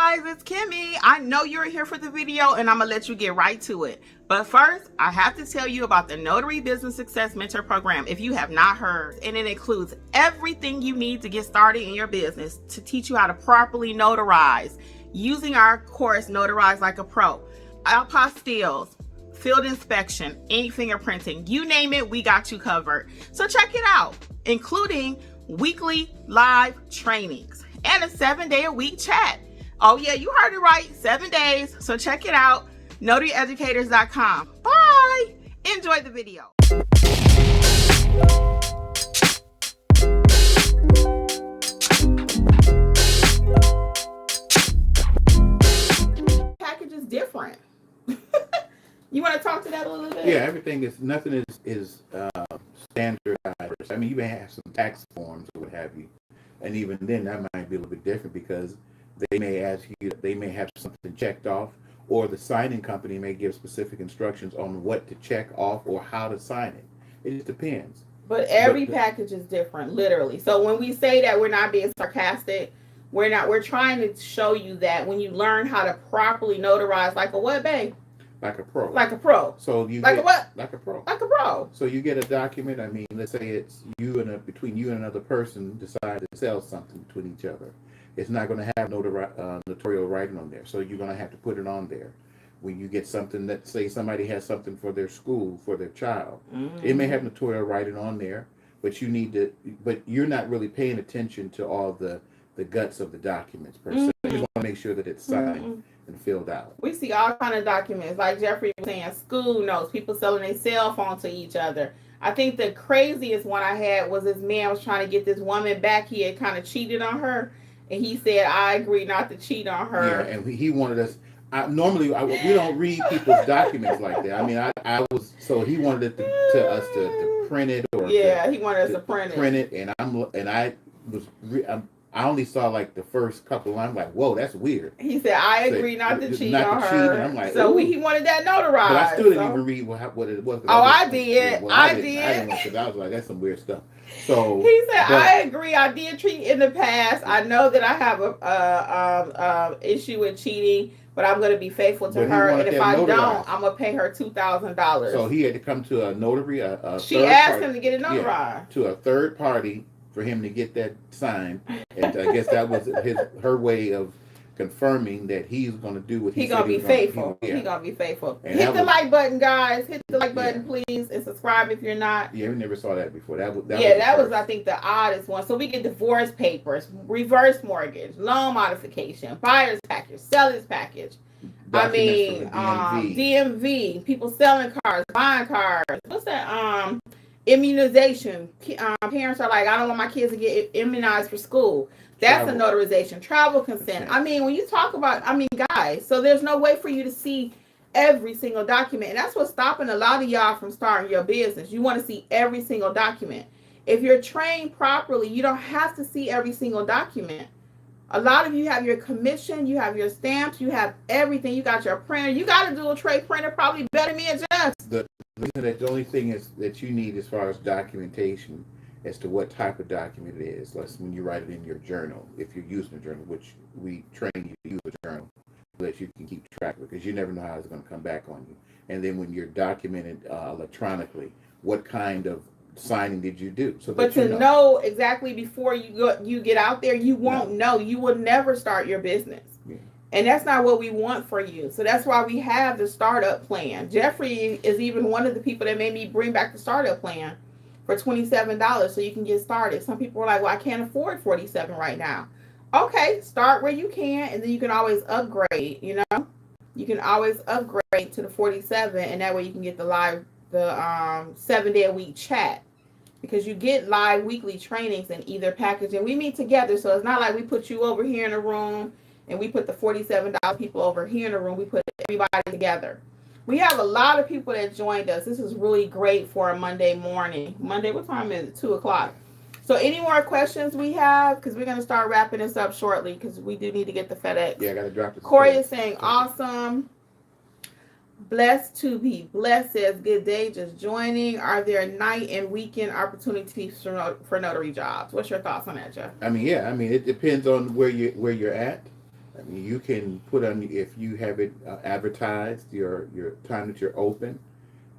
guys, it's Kimmi. I know you're here for the video and I'm gonna let you get right to it. But first, I have to tell you about the Notary Business Success Mentor Program if you have not heard. And it includes everything you need to get started in your business to teach you how to properly notarize using our course, Notarize Like a Pro. Apostilles, field inspection, ink fingerprinting, you name it, we got you covered. So check it out, including weekly live trainings and a 7-day-a-week chat. Oh yeah, you heard it right, 7 days. So check it out, notaryeducators.com. Bye. Enjoy the video. Package is different. You want to talk to that a little bit? Yeah, nothing is standardized. I mean, you may have some tax forms or what have you, and even then that might be a little bit different because they may ask you, they may have something checked off, or the signing company may give specific instructions on what to check off or how to sign it. It just depends. But every package is different, literally. So when we say that, we're not being sarcastic. We're trying to show you that when you learn how to properly notarize, like a what, babe? Like a pro. Like a pro. So you like get, a what? Like a pro. Like a pro. So you get a document. I mean, let's say it's between you and another person decide to sell something between each other. It's not going to have notarial writing on there. So you're going to have to put it on there. When you get something that, say somebody has something for their school, for their child, it may have notarial writing on there, but you're not really paying attention to all the guts of the documents per se. You just want to make sure that it's signed and filled out. We see all kind of documents, like Jeffrey was saying, school notes, people selling their cell phone to each other. I think the craziest one I had was this man was trying to get this woman back. He had kind of cheated on her, and he said, I agree not to cheat on her. Yeah, and he wanted us. Normally, we don't read people's documents like that. I mean, so he wanted us to print it, or he wanted us to print it. I only saw like the first couple lines. I'm like, whoa, that's weird. He said, I agree not to cheat on her. And I'm like, so he wanted that notarized. But I still didn't even read what it was. Oh, I did. I didn't, because I was like, that's some weird stuff. So he said, I agree. I did cheat in the past. I know that I have a issue with cheating, but I'm going to be faithful to her. And if I don't, I'm going to pay her $2,000. So he had to come to a notary. She asked him to get it notarized. Yeah, to a third party for him to get that signed. And I guess that was her way of confirming that he's going to do what he said he going to be faithful. He's going to be faithful. Hit the like button, guys. Hit the like button, please, and subscribe if you're not. Yeah, we never saw that before. That was I think, the oddest one. So we get divorce papers, reverse mortgage, loan modification, buyer's package, seller's package. DMV, people selling cars, buying cars. What's that? Immunization. Parents are like, I don't want my kids to get immunized for school. That's a notarization. Travel consent. I mean, when you talk about, guys, so there's no way for you to see every single document. And that's what's stopping a lot of y'all from starting your business. You want to see every single document. If you're trained properly, you don't have to see every single document. A lot of you have your commission, you have your stamps, you have everything. You got your printer. You got a dual tray printer, probably better than me and Jeff. The only thing is that you need as far as documentation as to what type of document it is. Like when you write it in your journal, if you're using a journal, which we train you to use a journal so that you can keep track of it, because you never know how it's going to come back on you. And then when you're documented electronically, what kind of signing did you do? So but to know exactly before you get out there, you won't know. You will never start your business. Yeah. And that's not what we want for you. So that's why we have the startup plan. Jeffrey is even one of the people that made me bring back the startup plan for $27 so you can get started. Some people are like, well, I can't afford $47 right now. Okay, start where you can, and then you can always upgrade, you know? You can always upgrade to the $47, and that way you can get the 7-day-a-week chat. Because you get live weekly trainings in either package, and we meet together, so it's not like we put you over here in a room and we put the $47 people over here in a room. We put everybody together. We have a lot of people that joined us. This is really great for a Monday morning. Monday, what time is it? 2 o'clock. So any more questions we have? Because we're going to start wrapping this up shortly because we do need to get the FedEx. Yeah, I got to drop this. Corey is saying, awesome. Blessed to be blessed says, good day, just joining. Are there night and weekend opportunities for notary jobs? What's your thoughts on that, Jeff? It depends on where you're at. I mean, you can put on, if you have it advertised, your time that you're open.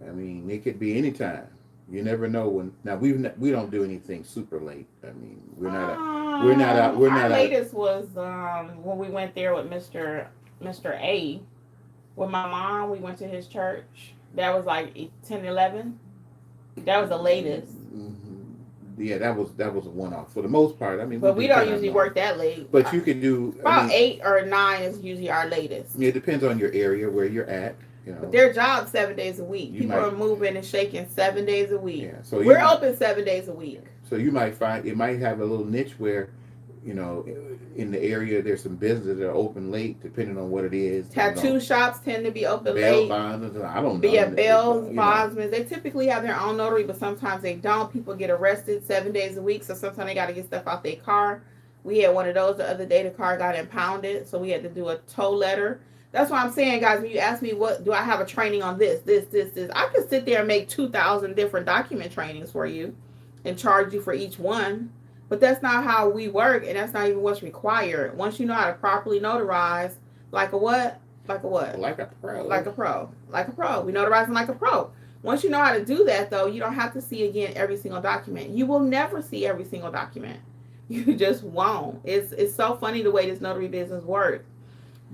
I mean, it could be any time. You never know when. Now we don't do anything super late. I mean, Our latest was when we went there with Mr. A. With my mom, we went to his church. That was like 10-11. That was the latest. Yeah, that was a one-off for the most part. I mean, but we don't usually work that late. But you can do about 8 or 9 is usually our latest. It depends on your area where you're at. You know, but their job's 7 days a week. People are moving and shaking 7 days a week. Yeah, so we're open 7 days a week. So you might find it might have a little niche where, you know, in the area there's some businesses that are open late, depending on what it is. Tattoo shops tend to be open late. Bondsmen, I don't know. Be at Bells, bondsmen. They typically have their own notary, but sometimes they don't. People get arrested 7 days a week, so sometimes they got to get stuff out their car. We had one of those the other day. The car got impounded, so we had to do a tow letter. That's what I'm saying, guys. When you ask me, what do I have a training on this, I could sit there and make 2,000 different document trainings for you and charge you for each one. But that's not how we work, and that's not even what's required. Once you know how to properly notarize, like a what? Like a what? Like a pro. Like a pro. Like a pro. We notarizing like a pro. Once you know how to do that, though, you don't have to see again every single document. You will never see every single document. You just won't. It's so funny the way this notary business works.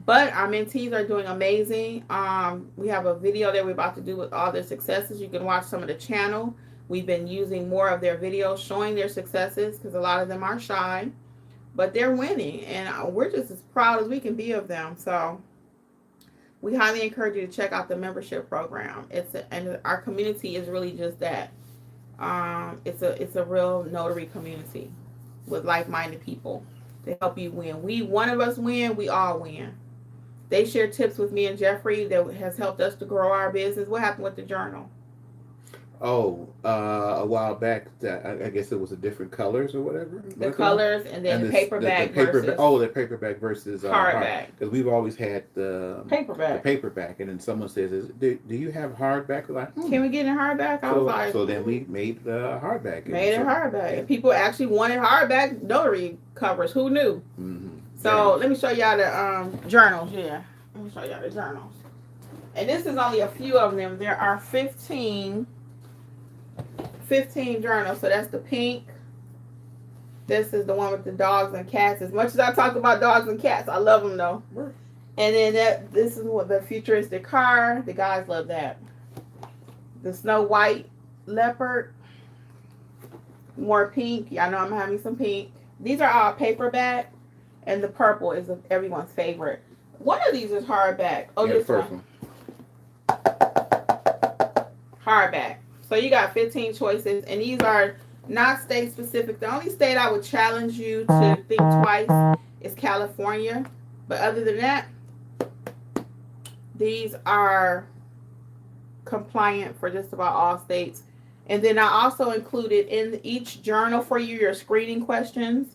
But our mentees are doing amazing. We have a video that we're about to do with all their successes. You can watch some of the channel. We've been using more of their videos showing their successes because a lot of them are shy. But they're winning. And we're just as proud as we can be of them. So we highly encourage you to check out the membership program. And our community is really just that. It's a real notary community with like-minded people to help you win. One of us win, we all win. They share tips with me and Jeffrey that has helped us to grow our business. What happened with the journal? Oh, a while back, I guess it was the different colors or whatever. The colors and then the paperback versus... Oh, the paperback versus hardback. Because we've always had the paperback. And then someone says, do you have hardback? Like, can we get in hardback? I was like... So then we made the hardback. Hardback. And people actually wanted hardback notary covers. Who knew? Mm-hmm. So let me show y'all the journals here. Let me show y'all the journals. And this is only a few of them. There are 15 journals. So that's the pink. This is the one with the dogs and cats. As much as I talk about dogs and cats, I love them though. And then this is what the futuristic car. The guys love that. The Snow White leopard. More pink. Y'all know I'm having some pink. These are all paperback. And the purple is everyone's favorite. One of these is hardback. Oh, this one. Hardback. So you got 15 choices. And these are not state specific. The only state I would challenge you to think twice is California. But other than that, these are compliant for just about all states. And then I also included in each journal for you your screening questions,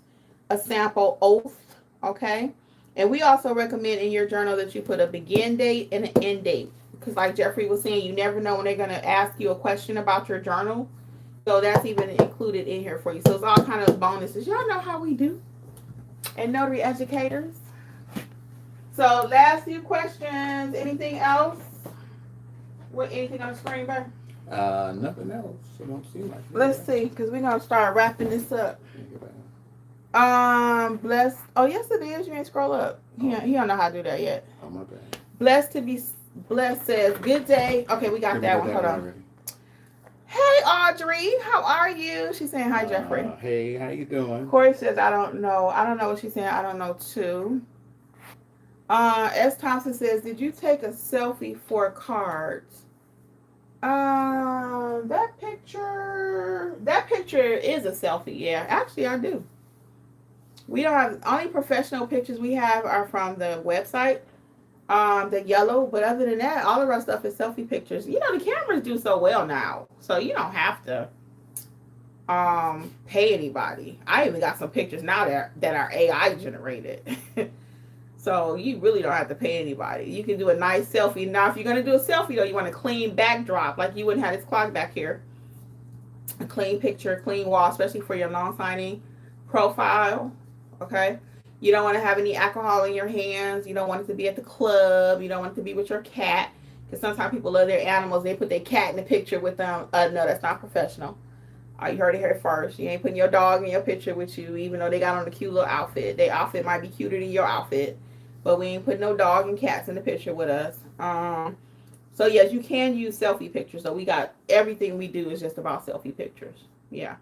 a sample oath. Okay, and we also recommend in your journal that you put a begin date and an end date, because like Jeffrey was saying, you never know when they're going to ask you a question about your journal. So that's even included in here for you. So it's all kind of bonuses. Y'all know how we do. And notary educators. So last few questions. Anything else? Anything on the screen, babe? Nothing else. It don't seem like it. Let's see, because we're going to start wrapping this up. Blessed. Oh, yes, it is. You ain't scroll up. He don't know how to do that yet. Oh, my bad. Blessed to be blessed says, good day. Okay, we got that one. Hold on. Hey, Audrey. How are you? She's saying hi, Jeffrey. Hey, how you doing? Corey says, I don't know. I don't know what she's saying. I don't know, too. S. Thompson says, did you take a selfie for cards? That picture is a selfie. Yeah, actually, I do. We don't have, only professional pictures we have are from the website, the yellow. But other than that, all of our stuff is selfie pictures. You know, the cameras do so well now, so you don't have to pay anybody. I even got some pictures now that are AI generated. So you really don't have to pay anybody. You can do a nice selfie. Now, if you're going to do a selfie, though, you want a clean backdrop, like you wouldn't have this clock back here. A clean picture, clean wall, especially for your non-signing profile. Okay, You don't want to have any alcohol in your hands. You don't want it to be at the club. You don't want it to be with your cat. Because sometimes people love their animals. They put their cat in the picture with them. No, that's not professional. You heard it here first. You ain't putting your dog in your picture with you, even though they got on a cute little outfit. Their outfit might be cuter than your outfit. But we ain't putting no dog and cats in the picture with us. So yes, you can use selfie pictures. So we got everything we do is just about selfie pictures. Yeah.